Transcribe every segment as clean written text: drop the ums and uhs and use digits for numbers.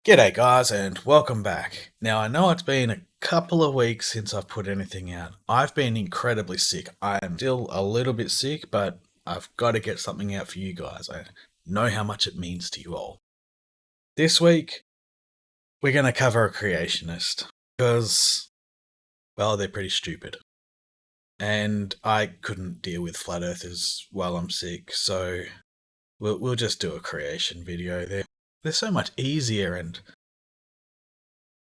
G'day guys and welcome back. Now I know it's been a couple of weeks since I've put anything out. I've been incredibly sick. I am still a little bit sick, but I've got to get something out for you guys. I know how much it means to you all. This week, we're going to cover a creationist because, well, they're pretty stupid. And I couldn't deal with flat earthers while I'm sick, so we'll just do a creation video. They're so much easier and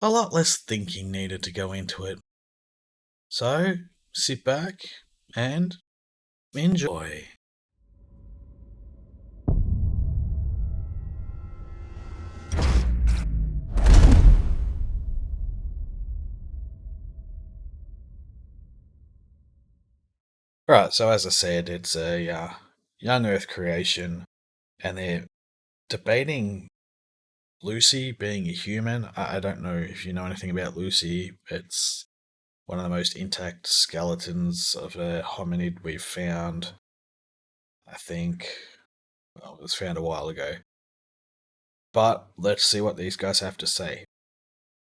a lot less thinking needed to go into it. So, sit back and enjoy. Right, so as I said, it's a young Earth creation, and they're debating Lucy being a human. I don't know if you know anything about Lucy. It's one of the most intact skeletons of a hominid we've found. I think, well, it was found a while ago. But let's see what these guys have to say.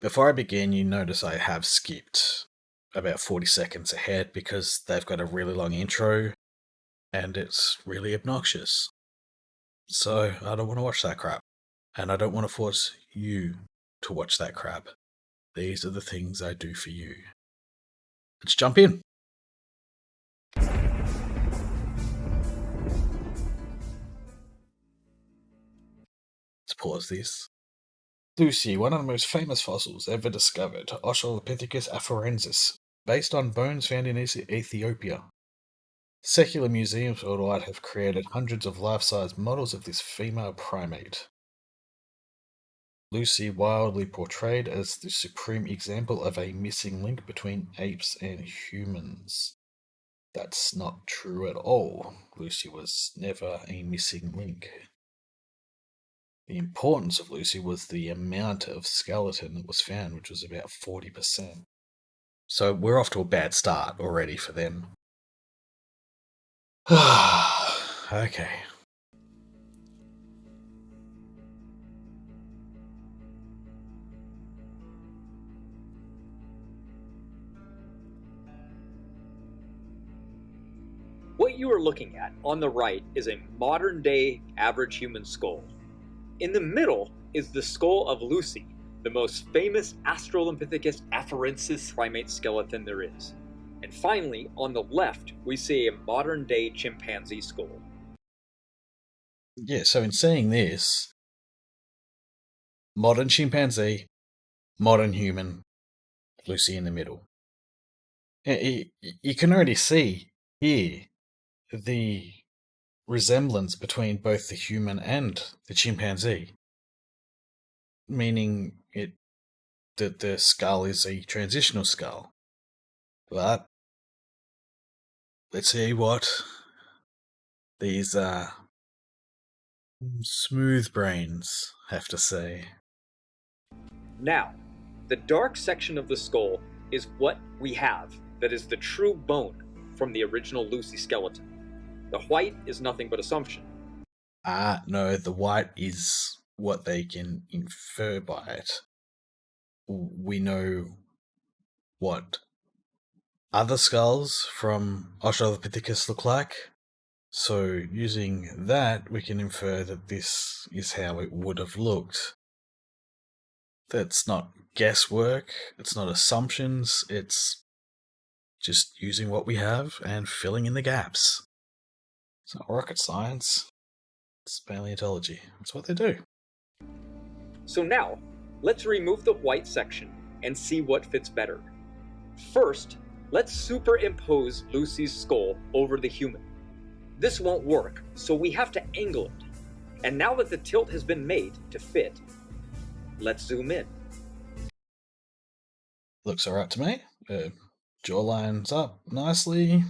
Before I begin, you notice I have skipped about 40 seconds ahead because they've got a really long intro and it's really obnoxious. So I don't want to watch that crap. And I don't want to force you to watch that crap. These are the things I do for you. Let's jump in. Let's pause this. Lucy, one of the most famous fossils ever discovered, Australopithecus afarensis, based on bones found in Ethiopia. Secular museums worldwide have created hundreds of life-size models of this female primate. Lucy wildly portrayed as the supreme example of a missing link between apes and humans. That's not true at all. Lucy was never a missing link. The importance of Lucy was the amount of skeleton that was found, which was about 40%. So we're off to a bad start already for them. Okay. What you are looking at on the right is a modern-day average human skull. In the middle is the skull of Lucy, the most famous Australopithecus afarensis primate skeleton there is. And finally, on the left, we see a modern-day chimpanzee skull. Yeah, so in saying this, modern chimpanzee, modern human, Lucy in the middle. You can already see here the resemblance between both the human and the chimpanzee, meaning that the skull is a transitional skull. But let's see what these smooth brains have to say. Now, the dark section of the skull is what we have that is the true bone from the original Lucy skeleton. The white is nothing but assumption. No, the white is what they can infer by it. We know what other skulls from Australopithecus look like, so using that we can infer that this is how it would have looked. That's not guesswork, it's not assumptions, it's just using what we have and filling in the gaps. It's not rocket science, it's paleontology. That's what they do. So now, let's remove the white section and see what fits better. First, let's superimpose Lucy's skull over the human. This won't work, so we have to angle it. And now that the tilt has been made to fit, let's zoom in. Looks alright to me. Jaw lines up nicely.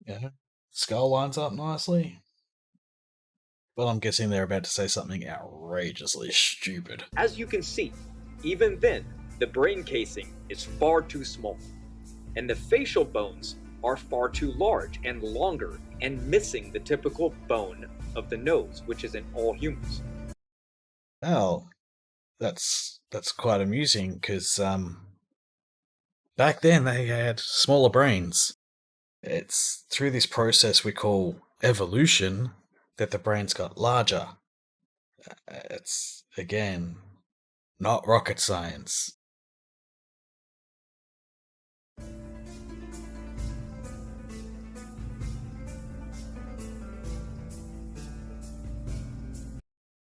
Yeah, skull lines up nicely. But I'm guessing they're about to say something outrageously stupid. As you can see, even then, the brain casing is far too small, and the facial bones are far too large and longer and missing the typical bone of the nose, which is in all humans. Well, that's quite amusing because back then they had smaller brains. It's through this process we call evolution that the brains got larger. It's again not rocket science.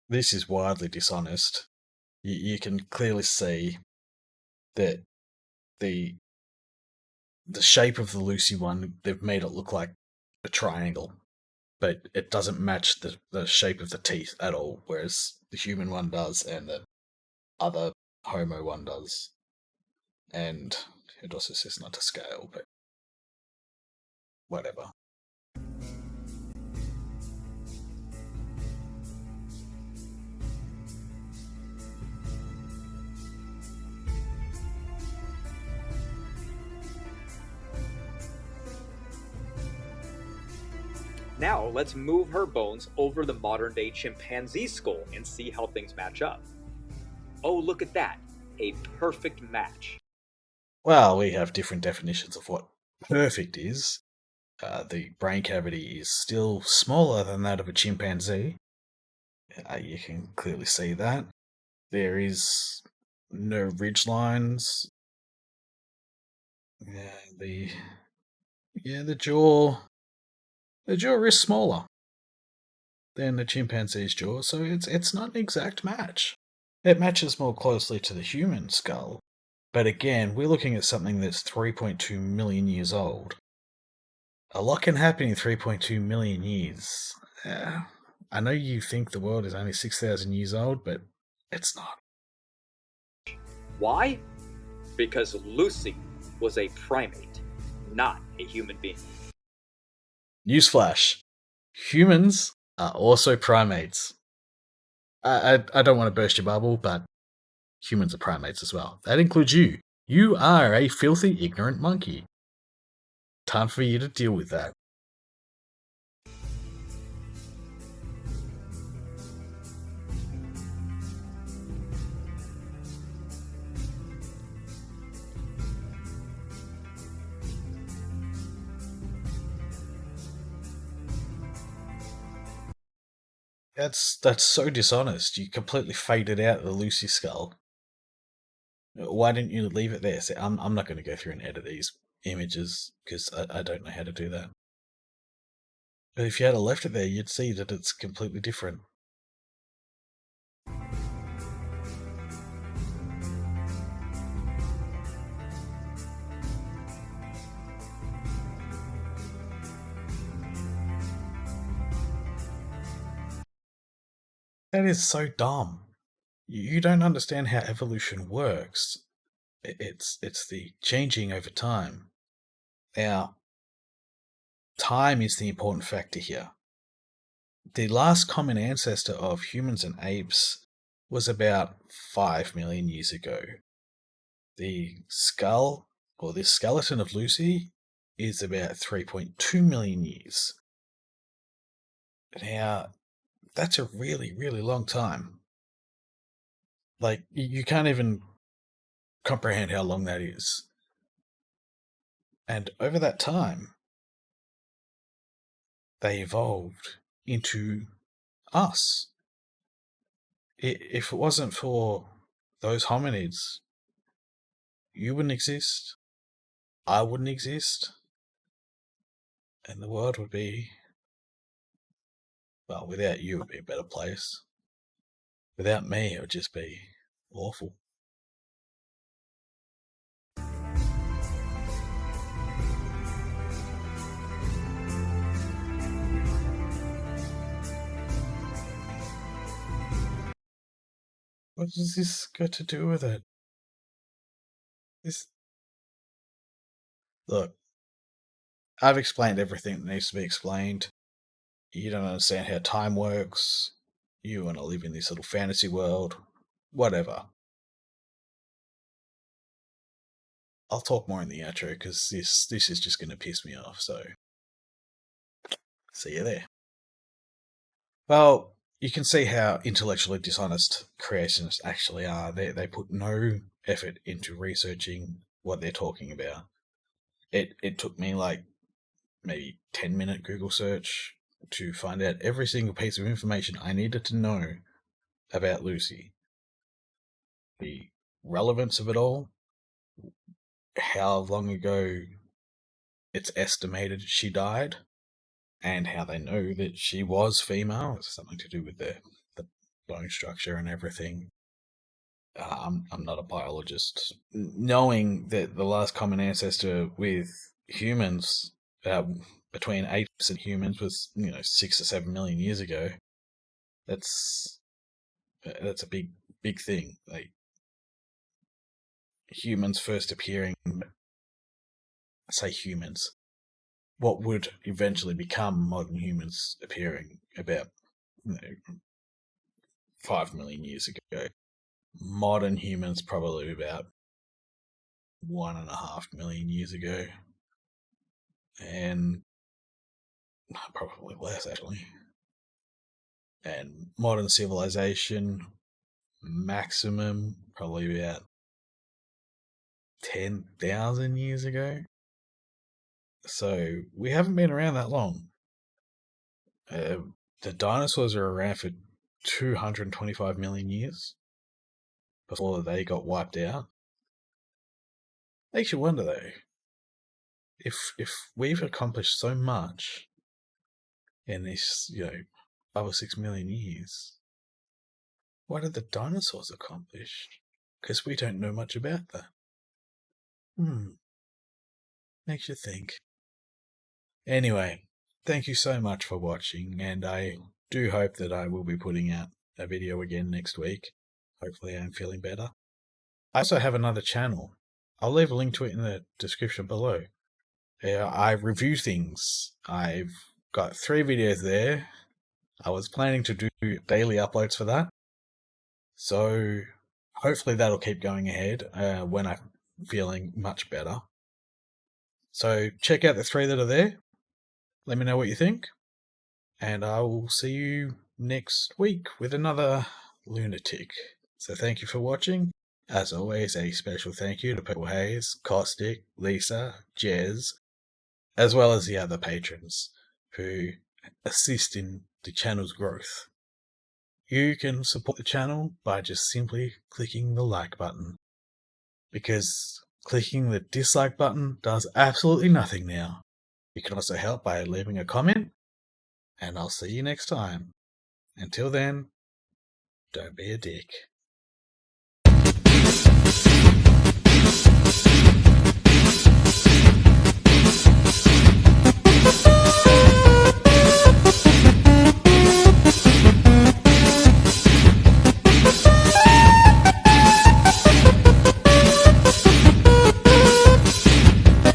This is widely dishonest. You can clearly see that the the shape of the Lucy one, they've made it look like a triangle, but it doesn't match the shape of the teeth at all, whereas the human one does and the other Homo one does. And it also says not to scale, but whatever. Now, let's move her bones over the modern day chimpanzee skull and see how things match up. Oh, look at that! A perfect match. Well, we have different definitions of what perfect is. The brain cavity is still smaller than that of a chimpanzee. You can clearly see that. There is no ridge lines. Yeah, the jaw is smaller than the chimpanzee's jaw, so it's not an exact match. It matches more closely to the human skull, but again, we're looking at something that's 3.2 million years old. A lot can happen in 3.2 million years. I know you think the world is only 6,000 years old, but it's not. Why? Because Lucy was a primate, not a human being. Newsflash. Humans are also primates. I don't want to burst your bubble, but humans are primates as well. That includes you. You are a filthy, ignorant monkey. Time for you to deal with that. That's so dishonest. You completely faded out the Lucy skull. Why didn't you leave it there? See, I'm not going to go through and edit these images because I don't know how to do that. But if you had left it there, you'd see that it's completely different. That is so dumb. You don't understand how evolution works. It's the changing over time. Now, time is the important factor here. The last common ancestor of humans and apes was about 5 million years ago. The skull, or the skeleton of Lucy, is about 3.2 million years. Now, that's a really, really long time. Like, you can't even comprehend how long that is. And over that time, they evolved into us. If it wasn't for those hominids, you wouldn't exist, I wouldn't exist, and the world would be, well, without you, it would be a better place. Without me, it would just be awful. What does this got to do with it? This. Look, I've explained everything that needs to be explained. You don't understand how time works. You want to live in this little fantasy world. Whatever. I'll talk more in the outro because this is just going to piss me off. So, see you there. Well, you can see how intellectually dishonest creationists actually are. They put no effort into researching what they're talking about. It took me like maybe 10-minute Google search to find out every single piece of information I needed to know about Lucy. The relevance of it all, how long ago it's estimated she died, and how they know that she was female. It's something to do with the bone structure and everything. I'm not a biologist. Knowing that the last common ancestor with humans, between apes and humans, was 6 or 7 million years ago. That's a big thing. Like humans first appearing. I say humans. What would eventually become modern humans appearing about 5 million years ago. Modern humans probably about 1.5 million years ago. And probably less, actually. And modern civilization, maximum, probably about 10,000 years ago. So we haven't been around that long. The dinosaurs are around for 225 million years before they got wiped out. Makes you wonder, though, if we've accomplished so much in this, 5 or 6 million years, what did the dinosaurs accomplish? Because we don't know much about that. Makes you think. Anyway, thank you so much for watching, and I do hope that I will be putting out a video again next week. Hopefully I'm feeling better. I also have another channel. I'll leave a link to it in the description below. I review things. I've got 3 videos there. I was planning to do daily uploads for that. So hopefully that'll keep going ahead when I'm feeling much better. So check out the 3 that are there. Let me know what you think. And I will see you next week with another lunatic. So thank you for watching. As always, a special thank you to Purple Haze, Caustic, Lisa, Jez, as well as the other patrons who assist in the channel's growth. You can support the channel by just simply clicking the like button, because clicking the dislike button does absolutely nothing now. You can also help by leaving a comment, and I'll see you next time. Until then, don't be a dick.